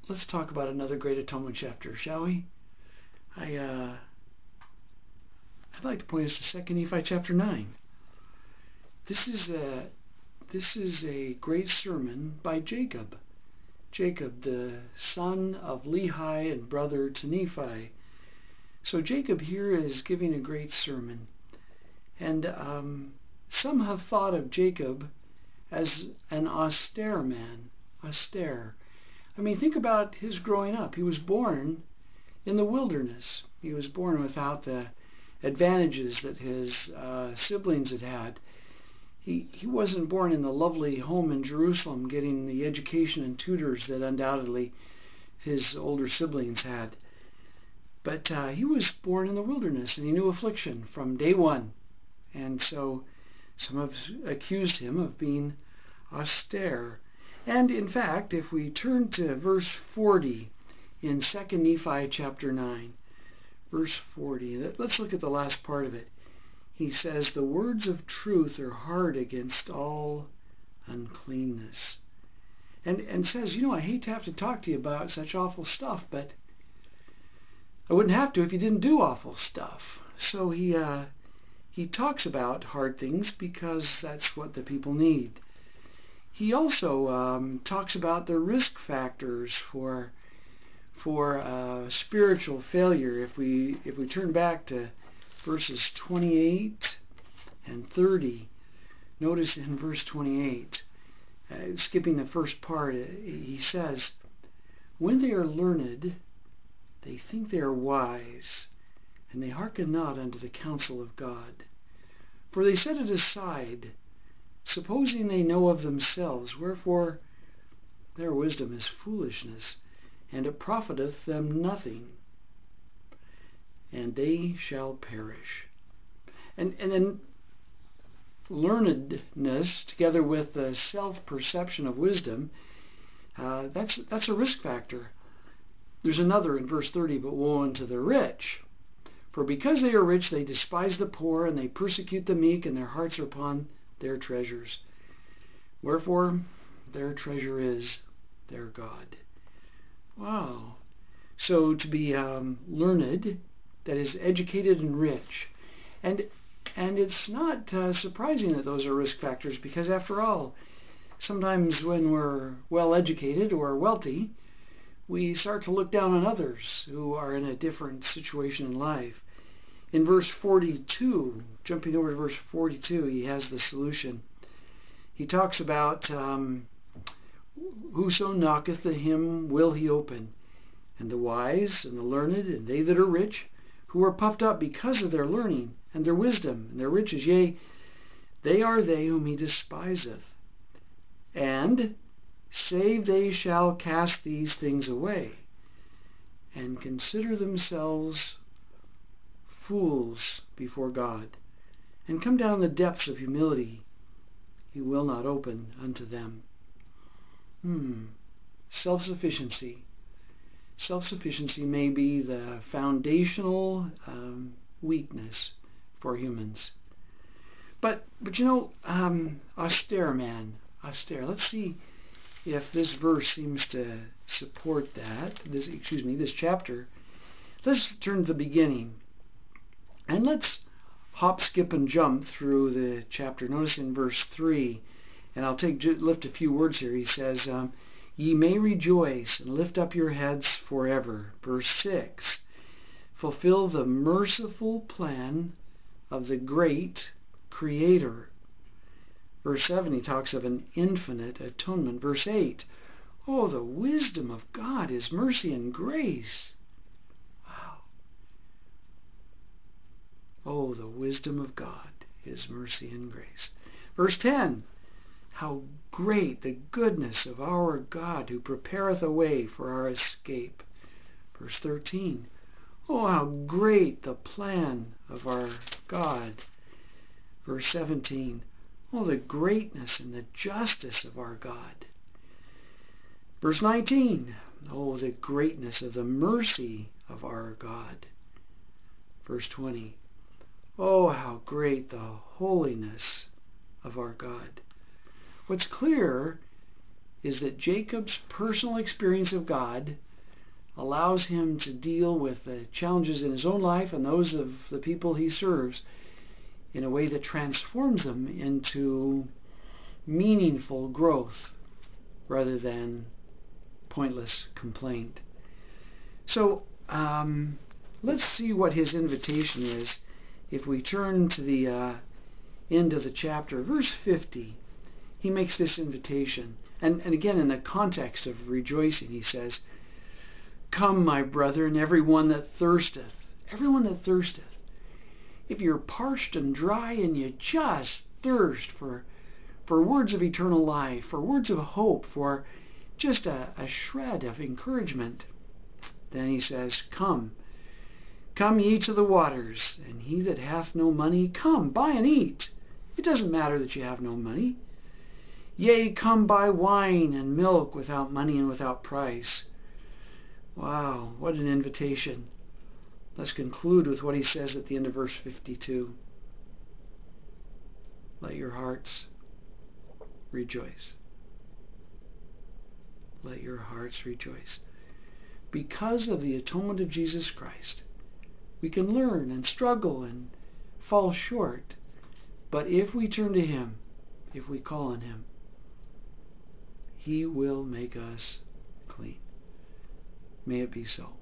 let's talk about another great atonement chapter, shall we? I'd like to point us to 2 Nephi chapter 9. This is a great sermon by Jacob. Jacob, the son of Lehi and brother to Nephi. So Jacob here is giving a great sermon. And some have thought of Jacob as an austere man. Austere. I mean, think about his growing up. He was born in the wilderness. He was born without the advantages that his siblings had had. He wasn't born in the lovely home in Jerusalem getting the education and tutors that undoubtedly his older siblings had. But he was born in the wilderness, and he knew affliction from day one. And so some have accused him of being austere. And in fact, if we turn to verse 40 in 2 Nephi chapter 9, verse 40, let's look at the last part of it. He says, the words of truth are hard against all uncleanness. And says, I hate to have to talk to you about such awful stuff, but I wouldn't have to if you didn't do awful stuff. So he talks about hard things because that's what the people need. He also talks about the risk factors for spiritual failure. If we turn back to verses 28 and 30, notice in verse 28, skipping the first part, he says, when they are learned, they think they are wise, and they hearken not unto the counsel of God. For they set it aside, supposing they know of themselves, wherefore their wisdom is foolishness, and it profiteth them nothing, and they shall perish. And then learnedness, together with the self-perception of wisdom, that's a risk factor. There's another in verse 30, but woe unto the rich. For because they are rich, they despise the poor, and they persecute the meek, and their hearts are upon their treasures. Wherefore, their treasure is their God. Wow. So to be learned, that is educated and rich. And it's not surprising that those are risk factors, because after all, sometimes when we're well educated or wealthy, we start to look down on others who are in a different situation in life. In verse 42, jumping over to verse 42, he has the solution. He talks about whoso knocketh, to him will he open. And the wise and the learned and they that are rich, who are puffed up because of their learning and their wisdom and their riches, yea, they are they whom he despiseth. And save they shall cast these things away, and consider themselves fools before God, and come down in the depths of humility. He will not open unto them. Self-sufficiency. Self-sufficiency may be the foundational weakness for humans. But austere man, austere. Let's see if this verse seems to support that. This chapter. Let's turn to the beginning. And let's hop, skip, and jump through the chapter. Notice in verse 3, and I'll lift a few words here. He says, ye may rejoice and lift up your heads forever. Verse 6, fulfill the merciful plan of the great Creator. Verse 7, he talks of an infinite atonement. Verse 8, oh, the wisdom of God, His mercy and grace. Wow. Oh, the wisdom of God, His mercy and grace. Verse 10, how great the goodness of our God, who prepareth a way for our escape. Verse 13, oh, how great the plan of our God. Verse 17, oh, the greatness and the justice of our God. Verse 19, oh, the greatness of the mercy of our God. Verse 20, oh, how great the holiness of our God. What's clear is that Jacob's personal experience of God allows him to deal with the challenges in his own life and those of the people he serves in a way that transforms them into meaningful growth rather than pointless complaint. So let's see what his invitation is. If we turn to the end of the chapter, verse 50, he makes this invitation. And again, in the context of rejoicing, he says, "Come, my brethren, every one that thirsteth." Everyone that thirsteth. If you're parched and dry and you just thirst for words of eternal life, for words of hope, for just a shred of encouragement, then he says, "Come. Come ye to the waters, and he that hath no money, come, buy and eat." It doesn't matter that you have no money. "Yea, come buy wine and milk without money and without price." Wow, what an invitation. Let's conclude with what he says at the end of verse 52. Let your hearts rejoice. Let your hearts rejoice. Because of the atonement of Jesus Christ, we can learn and struggle and fall short. But if we turn to him, if we call on him, he will make us clean. May it be so.